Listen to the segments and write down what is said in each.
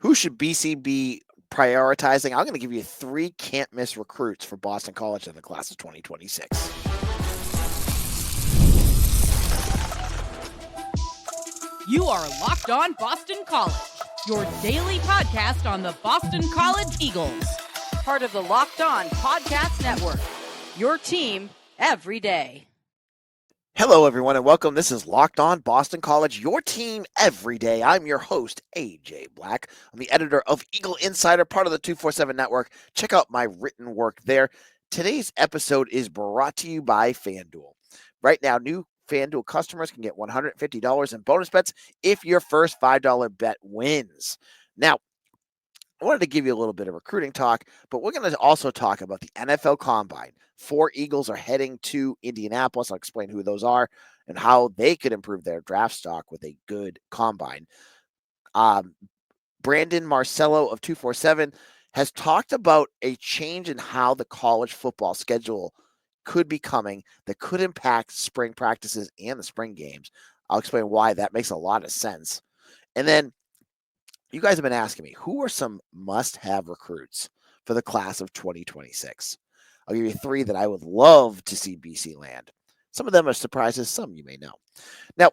Who should BC be prioritizing? I'm going to give you 3 can't miss recruits for Boston College in the class of 2026. You are Locked On Boston College, your daily podcast on the Boston College Eagles. Part of the Locked On Podcast Network, your team every day. Hello, everyone, and welcome. This is Locked On Boston College, your team every day. I'm your host, AJ Black. I'm the editor of Eagle Insider, part of the 247 Network. Check out my written work there. Today's episode is brought to you by FanDuel. Right now, new FanDuel customers can get $150 in bonus bets if your first $5 bet wins. Now, I wanted to give you a little bit of recruiting talk, but we're going to also talk about the NFL Combine. 4 Eagles are heading to Indianapolis. I'll explain who those are and how they could improve their draft stock with a good combine. Brandon Marcello of 247 has talked about a change in how the college football schedule could be coming that could impact spring practices and the spring games. I'll explain why that makes a lot of sense. And then you guys have been asking me, who are some must-have recruits for the class of 2026? I'll give you 3 that I would love to see BC land. Some of them are surprises, some you may know. Now,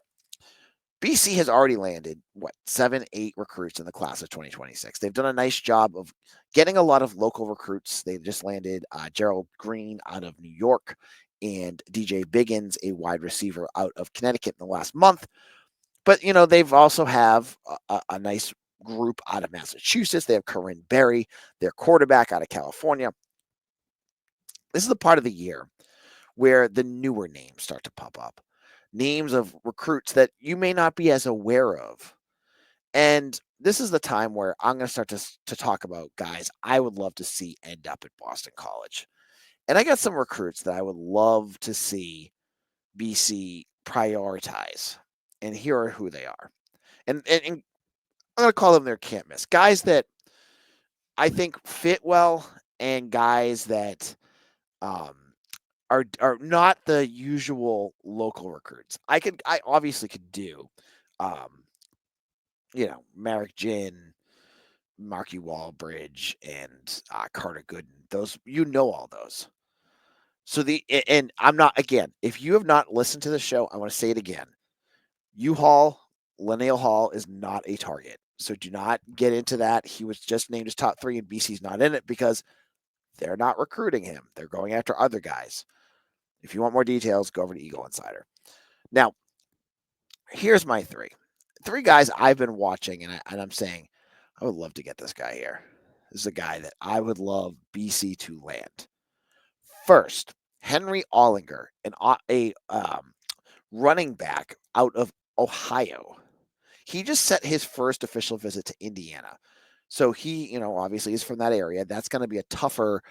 BC has already landed, 7, 8 recruits in the class of 2026. They've done a nice job of getting a lot of local recruits. They've just landed Gerald Green out of New York and DJ Biggins, a wide receiver out of Connecticut in the last month. But, they've also have a nice group out of Massachusetts. They have Corinne Berry, their quarterback out of California. This is the part of the year where the newer names start to pop up. Names of recruits that you may not be as aware of. And this is the time where I'm going to start to talk about guys I would love to see end up at Boston College. And I got some recruits that I would love to see BC prioritize. And here are who they are. And I'm going to call them their can't miss. Guys that I think fit well and guys that are not the usual local recruits. I obviously could do Merrick Jin, Marky Wallbridge, and Carter Gooden. Those, all those. So and I'm not, again, if you have not listened to the show, I want to say it again. Linnell Hall is not a target. So do not get into that. He was just named as top 3 and BC's not in it because they're not recruiting him. They're going after other guys. If you want more details, go over to Eagle Insider. Now, here's my 3. 3 guys I've been watching, and I'm saying, I would love to get this guy here. This is a guy that I would love BC to land. First, Henry Ohlinger, a running back out of Ohio. He just set his first official visit to Indiana. So he, obviously is from that area. That's going to be a tougher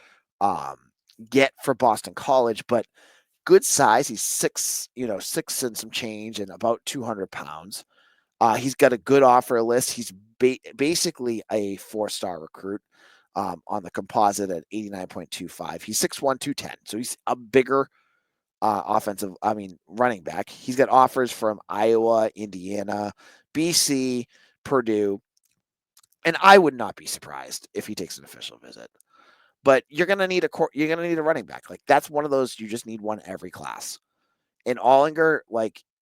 get for Boston College, but good size. He's 6 and some change and about 200 pounds. He's got a good offer list. He's basically a 4-star recruit on the composite at 89.25. He's 6'1", 210. So he's a bigger running back. He's got offers from Iowa, Indiana, BC, Purdue. And I would not be surprised if he takes an official visit. But you're gonna need a running back. Like, that's one of those, you just need one every class. And Ohlinger,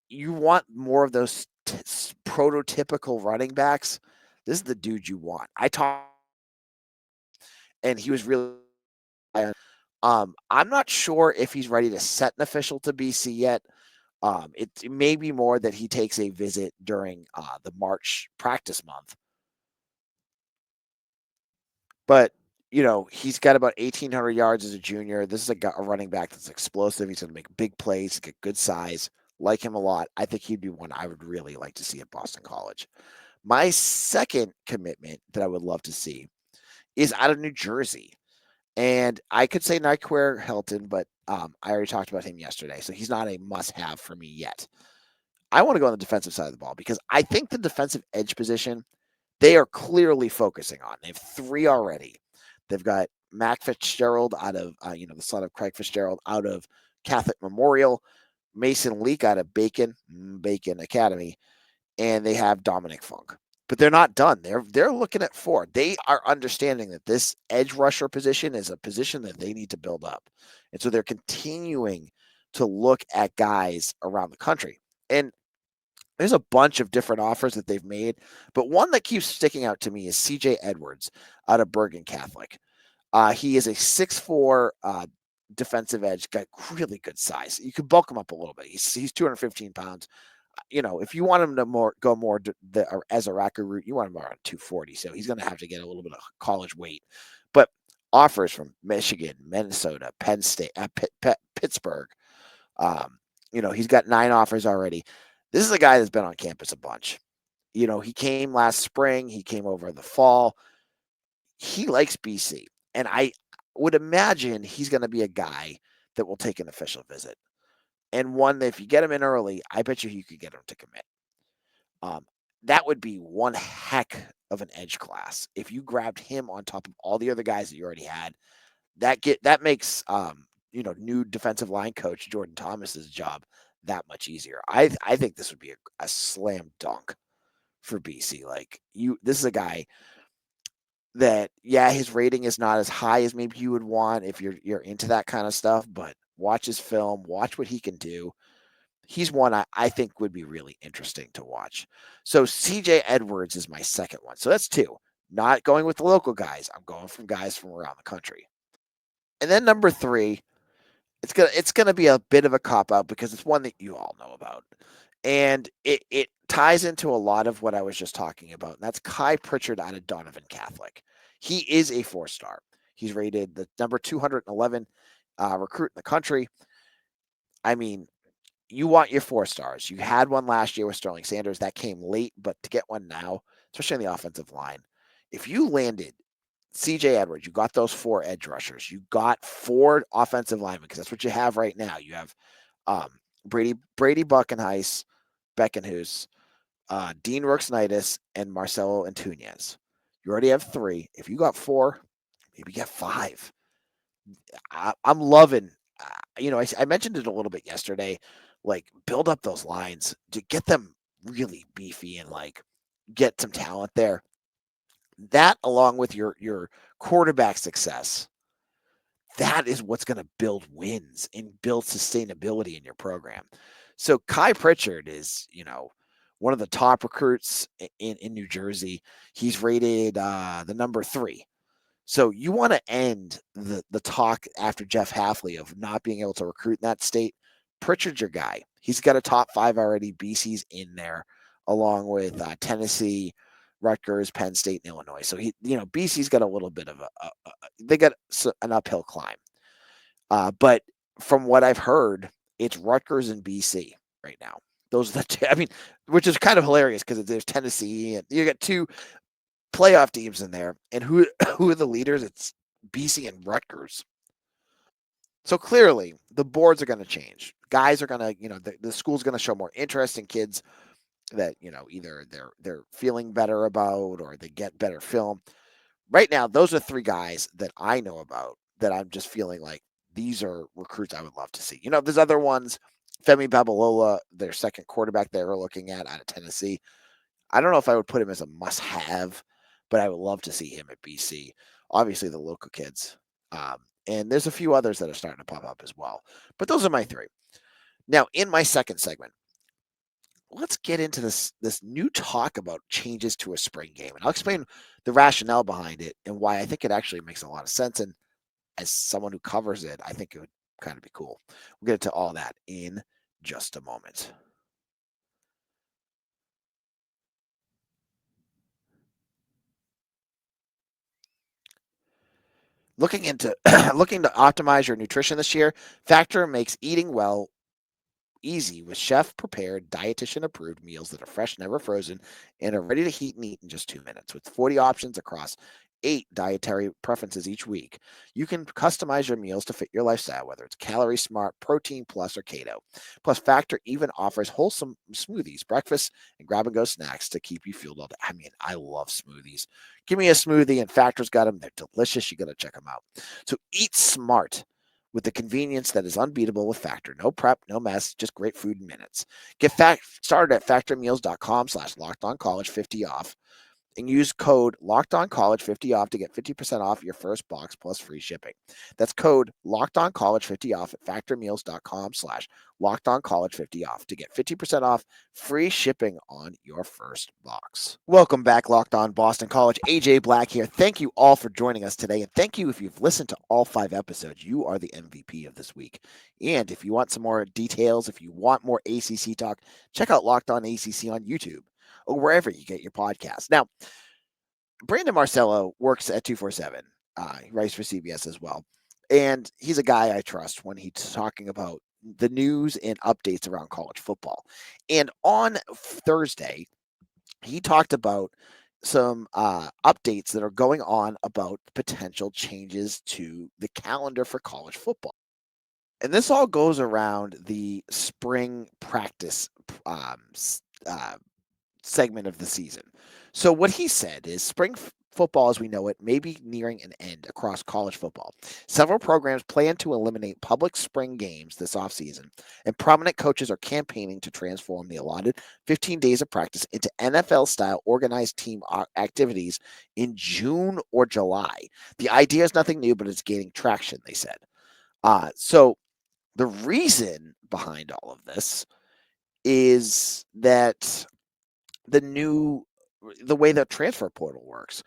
you want more of those prototypical running backs. This is the dude you want. And he was really. I'm not sure if he's ready to set an official to BC yet. It may be more that he takes a visit during the March practice month. But, he's got about 1,800 yards as a junior. This is a running back that's explosive. He's going to make big plays, get good size. Like him a lot. I think he'd be one I would really like to see at Boston College. My second commitment that I would love to see is out of New Jersey. And I could say Nyquer Hilton, but I already talked about him yesterday, so he's not a must-have for me yet. I want to go on the defensive side of the ball because I think the defensive edge position, they are clearly focusing on. They have 3 already. They've got Mac Fitzgerald out of, the son of Craig Fitzgerald out of Catholic Memorial, Mason Leak out of Bacon Academy, and they have Dominic Funk. but they're not done. They're looking at 4. They are understanding that this edge rusher position is a position that they need to build up. And so they're continuing to look at guys around the country. And there's a bunch of different offers that they've made, but one that keeps sticking out to me is CJ Edwards out of Bergen Catholic. He is a 6'4" defensive edge, got really good size. You could bulk him up a little bit. He's 215 pounds. If you want him to go more the Ezeiraku route, you want him around 240. So he's going to have to get a little bit of college weight. But offers from Michigan, Minnesota, Penn State, Pittsburgh. He's got 9 offers already. This is a guy that's been on campus a bunch. He came last spring. He came over in the fall. He likes BC. And I would imagine he's going to be a guy that will take an official visit. And one that if you get him in early, I bet you could get him to commit. That would be one heck of an edge class. If you grabbed him on top of all the other guys that you already had, that makes new defensive line coach Jordan Thomas's job that much easier. I think this would be a slam dunk for BC. This is a guy that, his rating is not as high as maybe you would want if you're into that kind of stuff, but watch his film, watch what he can do. He's one I think would be really interesting to watch. So CJ Edwards is my second one. So that's 2. Not going with the local guys. I'm going from guys from around the country. And then number 3, it's gonna be a bit of a cop-out because it's one that you all know about. And it ties into a lot of what I was just talking about, and that's Kai Pritchard out of Donovan Catholic. He is a 4-star. He's rated the number 211 recruit in the country. I mean, you want your 4 stars. You had one last year with Sterling Sanders. That came late, but to get one now, especially on the offensive line, if you landed CJ Edwards, you got those 4 edge rushers. You got 4 offensive linemen because that's what you have right now. You have Brady Beckenhuis, Dean Rooks-Nitis, and Marcelo Antunes. You already have 3. If you got 4, maybe get 5. I'm loving. I mentioned it a little bit yesterday. Build up those lines to get them really beefy and get some talent there. That, along with your quarterback success, that is what's going to build wins and build sustainability in your program. So Kai Pritchard is, one of the top recruits in New Jersey. He's rated the number 3. So you want to end the talk after Jeff Halfley of not being able to recruit in that state. Pritchard's your guy. He's got a top 5 already. BC's in there, along with Tennessee, Rutgers, Penn State, and Illinois. So BC's got a little bit of they got an uphill climb. But from what I've heard, it's Rutgers and BC right now. Those are the 2. Which is kind of hilarious because there's Tennessee and you got 2 playoff teams in there. And who are the leaders? It's BC and Rutgers. So clearly, the boards are going to change. Guys are going to, the school's going to show more interest in kids that either they're feeling better about or they get better film. Right now, those are 3 guys that I know about that I'm just feeling like these are recruits I would love to see. There's other ones. Femi Babalola, their second quarterback they were looking at out of Tennessee. I don't know if I would put him as a must-have, but I would love to see him at BC. Obviously, the local kids. And there's a few others that are starting to pop up as well. But those are my 3. Now, in my second segment, let's get into this new talk about changes to a spring game. And I'll explain the rationale behind it and why I think it actually makes a lot of sense. And as someone who covers it, I think it would kind of be cool. We'll get into all that in just a moment. Looking to optimize your nutrition this year, Factor makes eating well easy with chef-prepared, dietitian-approved meals that are fresh, never frozen, and are ready to heat and eat in just 2 minutes. With 40 options across 8 dietary preferences each week, you can customize your meals to fit your lifestyle, whether it's Calorie Smart, Protein Plus, or Keto. Plus, Factor even offers wholesome smoothies, breakfast, and grab-and-go snacks to keep you fueled all day. I love smoothies. Give me a smoothie, and Factor's got them. They're delicious. You got to check them out. So eat smart with the convenience that is unbeatable with Factor. No prep, no mess, just great food in minutes. Get started at factormeals.com/lockedoncollege, 50 off. and use code LOCKEDONCollege50 off to get 50% off your first box plus free shipping. That's code LOCKEDONCollege50 off at factormeals.com/LOCKEDONCollege50 off to get 50% off free shipping on your first box. Welcome back, Locked On Boston College. AJ Black here. Thank you all for joining us today, and thank you if you've listened to all 5 episodes. You are the MVP of this week. And if you want some more details, if you want more ACC talk, check out Locked On ACC on YouTube or wherever you get your podcasts. Now, Brandon Marcello works at 247. He writes for CBS as well. And he's a guy I trust when he's talking about the news and updates around college football. And on Thursday, he talked about some updates that are going on about potential changes to the calendar for college football. And this all goes around the spring practice segment of the season. So what he said is spring football as we know it may be nearing an end across college football. Several programs plan to eliminate public spring games this offseason, and prominent coaches are campaigning to transform the allotted 15 days of practice into NFL-style organized team activities in June or July. The idea is nothing new, but it's gaining traction, they said. So the reason behind all of this is that the way the transfer portal works.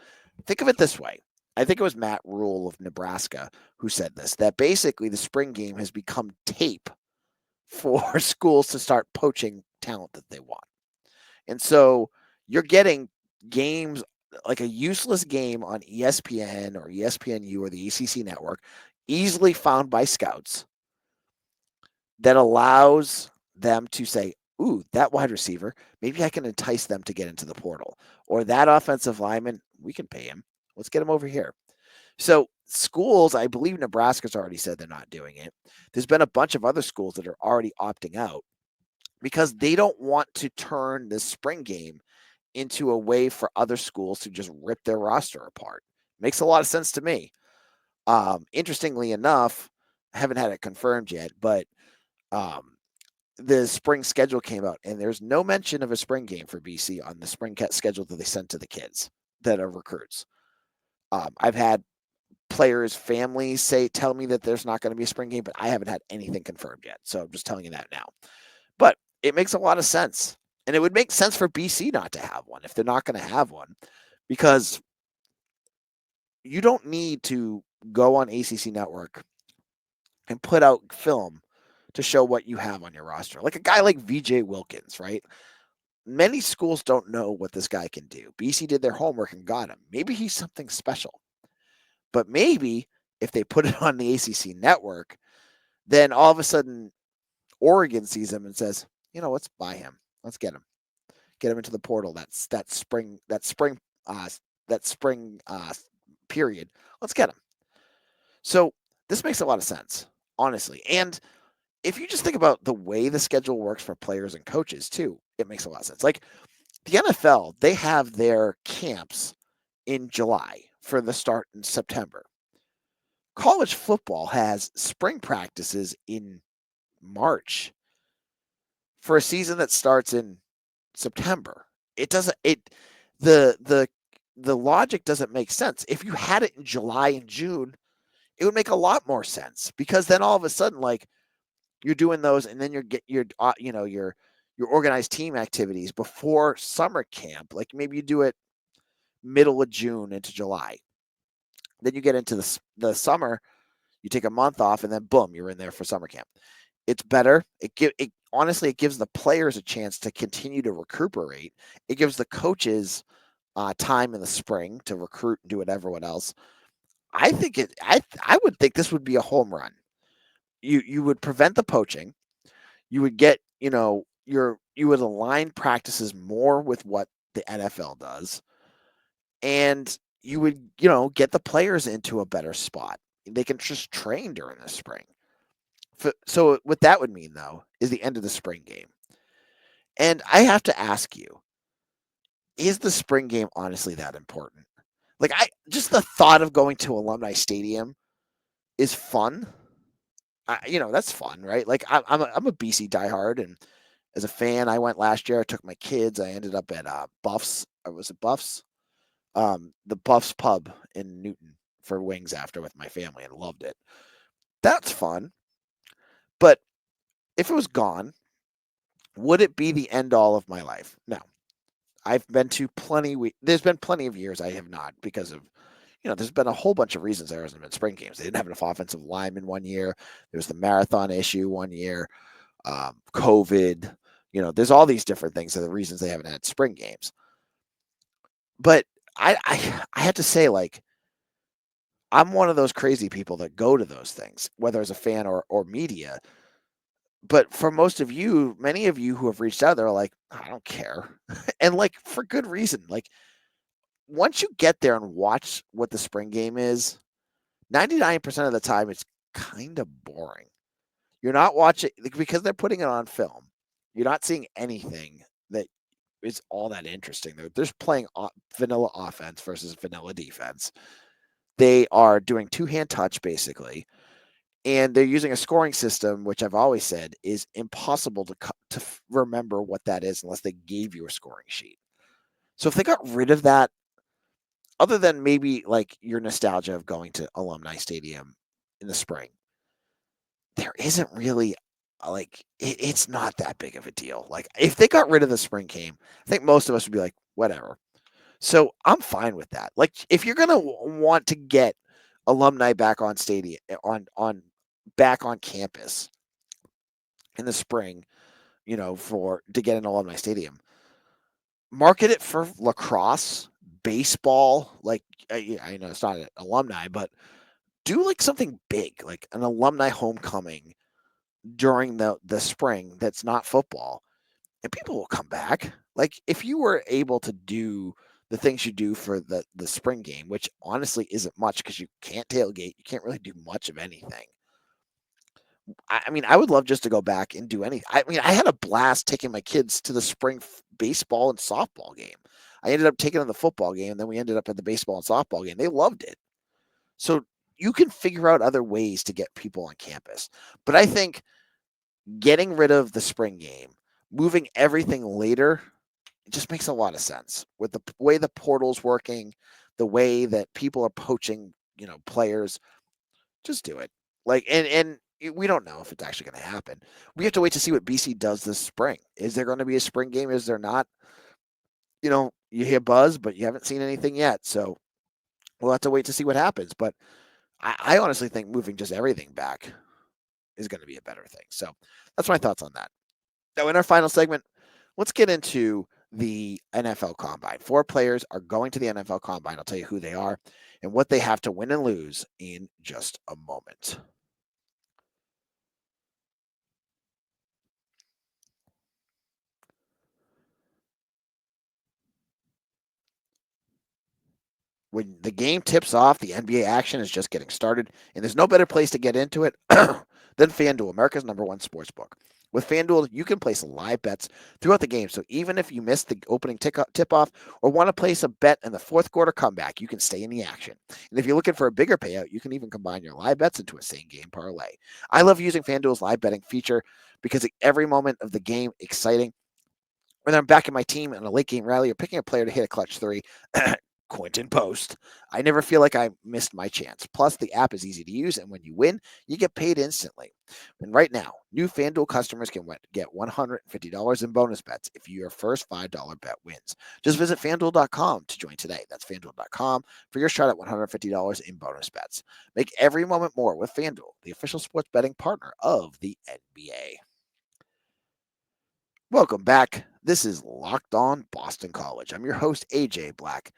Think of it this way. I think it was Matt Rule of Nebraska who said this, that basically the spring game has become tape for schools to start poaching talent that they want. And so you're getting games like a useless game on ESPN or ESPNU or the ACC network, easily found by scouts, that allows them to say, ooh, that wide receiver, maybe I can entice them to get into the portal. Or that offensive lineman, we can pay him. Let's get him over here. So schools, I believe Nebraska's already said they're not doing it. There's been a bunch of other schools that are already opting out because they don't want to turn this spring game into a way for other schools to just rip their roster apart. Makes a lot of sense to me. Interestingly enough, I haven't had it confirmed yet, but the spring schedule came out, and there's no mention of a spring game for BC on the spring schedule that they sent to the kids that are recruits. I've had players' families tell me that there's not going to be a spring game, but I haven't had anything confirmed yet. So I'm just telling you that now. But it makes a lot of sense. And it would make sense for BC not to have one if they're not going to have one, because you don't need to go on ACC Network and put out film to show what you have on your roster. Like a guy like VJ Wilkins, right? Many schools don't know what this guy can do. BC did their homework and got him. Maybe he's something special. But maybe if they put it on the ACC network, then all of a sudden Oregon sees him and says, you know, let's buy him. Let's get him. Get him into the portal. That spring period. Let's get him. So this makes a lot of sense, honestly. And if you just think about the way the schedule works for players and coaches too, it makes a lot of sense. Like the NFL, they have their camps in July for the start in September. College football has spring practices in March for a season that starts in September. It doesn't the logic doesn't make sense. If you had it in July and June, it would make a lot more sense, because then all of a sudden, like, you're doing those, and then your organized team activities before summer camp. Like maybe you do it middle of June into July. Then you get into the summer, you take a month off, and then boom, you're in there for summer camp. It's better. Honestly, it gives the players a chance to continue to recuperate. It gives the coaches time in the spring to recruit and do what everyone else. I would think this would be a home run. You would prevent the poaching. You would get, you would align practices more with what the NFL does, and you would, get the players into a better spot. They can just train during the spring. So what that would mean, though, is the end of the spring game. And I have to ask you, is the spring game honestly that important? Like, just the thought of going to Alumni Stadium is fun. That's fun, right? Like I'm a BC diehard, and as a fan, I went last year. I took my kids. I ended up at Buffs. I was at Buffs. the Buffs Pub in Newton for wings after with my family and loved it. That's fun. But if it was gone, would it be the end all of my life? No. I've been to there's been plenty of years I have not because of, there's been a whole bunch of reasons there hasn't been spring games. They didn't have enough offensive linemen one year. There was the marathon issue one year, COVID. There's all these different things that are the reasons they haven't had spring games. But I have to say, like, I'm one of those crazy people that go to those things, whether as a fan or media. But for most of you, many of you who have reached out, they're like, I don't care. And like for good reason. Like once you get there and watch what the spring game is, 99% of the time it's kind of boring. You're not watching because they're putting it on film. You're not seeing anything that is all that interesting. They're just playing vanilla offense versus vanilla defense. They are doing two-hand touch basically, and they're using a scoring system, which I've always said is impossible to remember what that is unless they gave you a scoring sheet. So if they got rid of that, other than maybe like your nostalgia of going to Alumni Stadium in the spring, there isn't really it's not that big of a deal. Like if they got rid of the spring game, I think most of us would be like, whatever. So I'm fine with that. Like if you're gonna want to get alumni back on stadium on back on campus in the spring, for to get an alumni stadium, market it for lacrosse, baseball. Like I know it's not an alumni, but do like something big, like an alumni homecoming during the spring that's not football, and people will come back. Like if you were able to do the things you do for the spring game, which honestly isn't much because you can't tailgate, you can't really do much of anything. I mean, I would love just to go back and do anything. I mean, I had a blast taking my kids to the spring baseball and softball game. I ended up taking them to the football game, and then we ended up at the baseball and softball game. They loved it. So you can figure out other ways to get people on campus. But I think getting rid of the spring game, moving everything later, it just makes a lot of sense with the way the portal's working, the way that people are poaching, players. Just do it. Like, and we don't know if it's actually going to happen. We have to wait to see what BC does this spring. Is there going to be a spring game? Is there not? You hear buzz, but you haven't seen anything yet. So we'll have to wait to see what happens. But I honestly think moving just everything back is going to be a better thing. So that's my thoughts on that. Now, in our final segment, let's get into the NFL Combine. 4 players are going to the NFL Combine. I'll tell you who they are and what they have to win and lose in just a moment. When the game tips off, the NBA action is just getting started, and there's no better place to get into it than FanDuel, America's #1 sportsbook. With FanDuel, you can place live bets throughout the game, so even if you missed the opening tip-off or want to place a bet in the fourth quarter comeback, you can stay in the action. And if you're looking for a bigger payout, you can even combine your live bets into a same-game parlay. I love using FanDuel's live betting feature because every moment of the game exciting. Whether I'm backing my team in a late game rally or picking a player to hit a clutch 3, Quentin Post, I never feel like I missed my chance. Plus, the app is easy to use, and when you win, you get paid instantly. And right now, new FanDuel customers can get $150 in bonus bets if your first $5 bet wins. Just visit FanDuel.com to join today. That's FanDuel.com for your shot at $150 in bonus bets. Make every moment more with FanDuel, the official sports betting partner of the NBA. Welcome back. This is Locked On Boston College. I'm your host, AJ Black.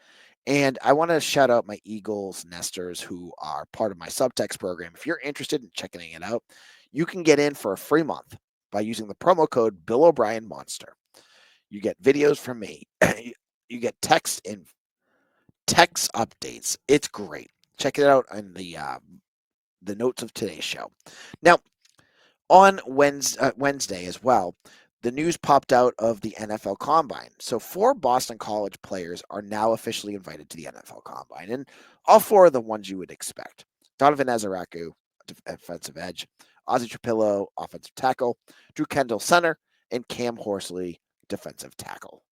And I want to shout out my Eagles nesters who are part of my subtext program. If you're interested in checking it out, you can get in for a free month by using the promo code Bill O'Brien Monster. You get videos from me. You get text updates. It's great. Check it out in the notes of today's show. Now, on Wednesday as well, the news popped out of the NFL Combine. So 4 Boston College players are now officially invited to the NFL Combine, and all 4 are the ones you would expect. Donovan Ezeiraku, defensive edge, Ozzy Trapilo, offensive tackle, Drew Kendall, center, and Cam Horsley, defensive tackle.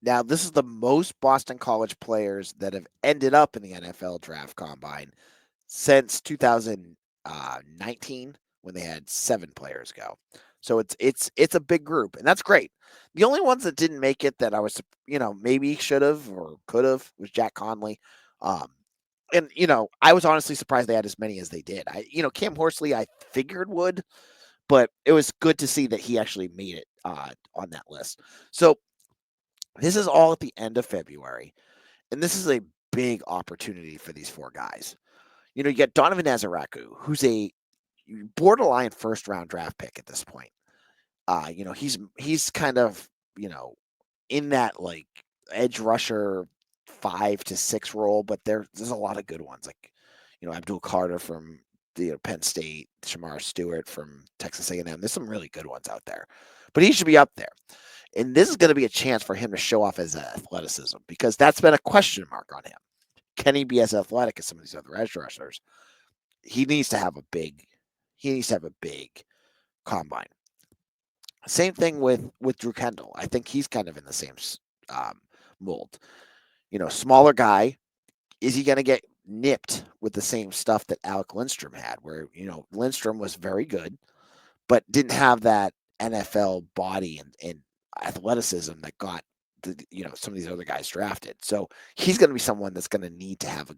Now, this is the most Boston College players that have ended up in the NFL draft combine since 2019 when they had 7 players go. So it's a big group, and that's great. The only ones that didn't make it that I was, maybe should have or could have was Jack Conley. Um, and I was honestly surprised they had as many as they did. Cam Horsley, I figured would, but it was good to see that he actually made it on that list. So this is all at the end of February, and this is a big opportunity for these 4 guys. You get Donovan Ezeiraku, who's a borderline first round draft pick at this point. He's kind of, in that like edge rusher 5 to 6 role, but there's a lot of good ones like, Abdul Carter from the Penn State, Shamar Stewart from Texas A&M. There's some really good ones out there, but he should be up there. And this is going to be a chance for him to show off his athleticism because that's been a question mark on him. Can he be as athletic as some of these other edge rushers? He needs to have a big combine. Same thing with Drew Kendall. I think he's kind of in the same mold. Smaller guy. Is he going to get nipped with the same stuff that Alec Lindstrom had, where Lindstrom was very good, but didn't have that NFL body and athleticism that got some of these other guys drafted. So he's going to be someone that's going to need to have a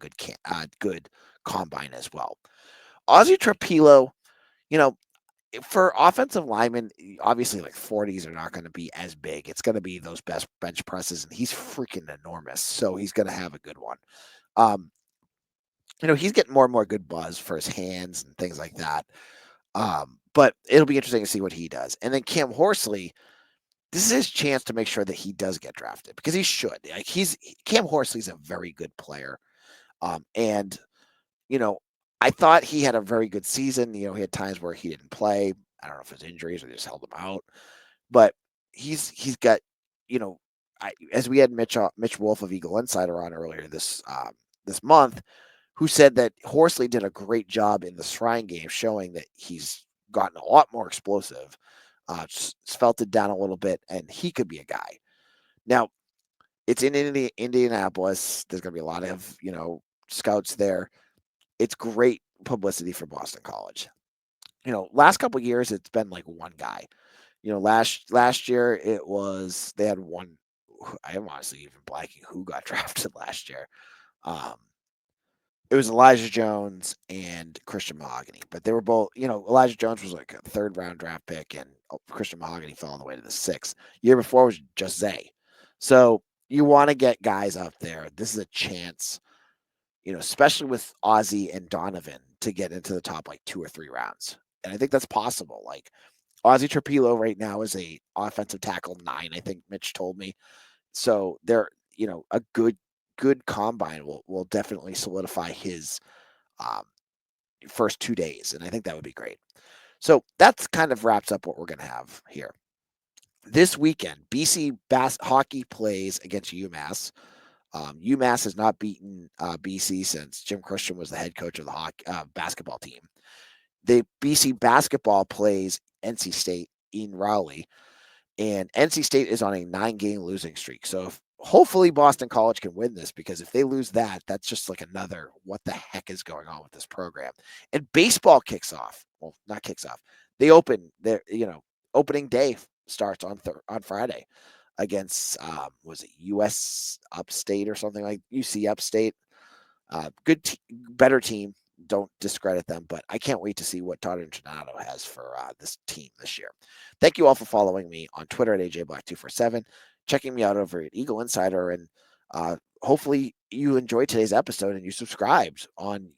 good combine as well. Ozzy Trapilo, for offensive linemen, obviously like 40s are not going to be as big. It's going to be those best bench presses, and he's freaking enormous. So he's going to have a good one. He's getting more and more good buzz for his hands and things like that. But it'll be interesting to see what he does. And then Cam Horsley, this is his chance to make sure that he does get drafted because he should. Like Cam Horsley's a very good player. And I thought he had a very good season. He had times where he didn't play. I don't know if it was injuries or just held him out. But he's got, as we had Mitch Wolf of Eagle Insider on earlier this month, who said that Horsley did a great job in the Shrine game, showing that he's gotten a lot more explosive, felt it down a little bit, and he could be a guy. Now, it's in Indianapolis. There's going to be a lot of, scouts there. It's great publicity for Boston College. Last couple of years, it's been like one guy. Last year, they had one. I am honestly even blanking who got drafted last year. It was Elijah Jones and Christian Mahogany, but they were both, Elijah Jones was like a 3rd round draft pick, and Christian Mahogany fell all the way to the 6th. Year before was just Zay. So you want to get guys up there. This is a chance, especially with Ozzy and Donovan, to get into the top like 2 or 3 rounds. And I think that's possible. Like Ozzy Trapilo right now is a offensive tackle 9, I think Mitch told me. So they're, a good combine will definitely solidify his first 2 days. And I think that would be great. So that's kind of wraps up what we're going to have here. This weekend, BC hockey plays against UMass. UMass has not beaten BC since Jim Christian was the head coach of the basketball team. The BC basketball plays NC State in Raleigh, and NC State is on a 9-game losing streak. So hopefully Boston College can win this, because if they lose that, that's just like another what the heck is going on with this program. And baseball kicks off. Well, not kicks off. They open their, opening day starts on Friday against was it US Upstate or something, like UC Upstate. Better team. Don't discredit them, but I can't wait to see what Todd Internato has for this team this year. Thank you all for following me on Twitter at AJBlack247, checking me out over at Eagle Insider, and hopefully you enjoyed today's episode and you subscribed on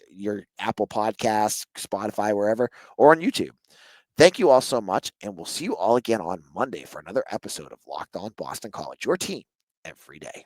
your Apple Podcasts, Spotify, wherever, or on YouTube. Thank you all so much, and we'll see you all again on Monday for another episode of Locked On Boston College, your team every day.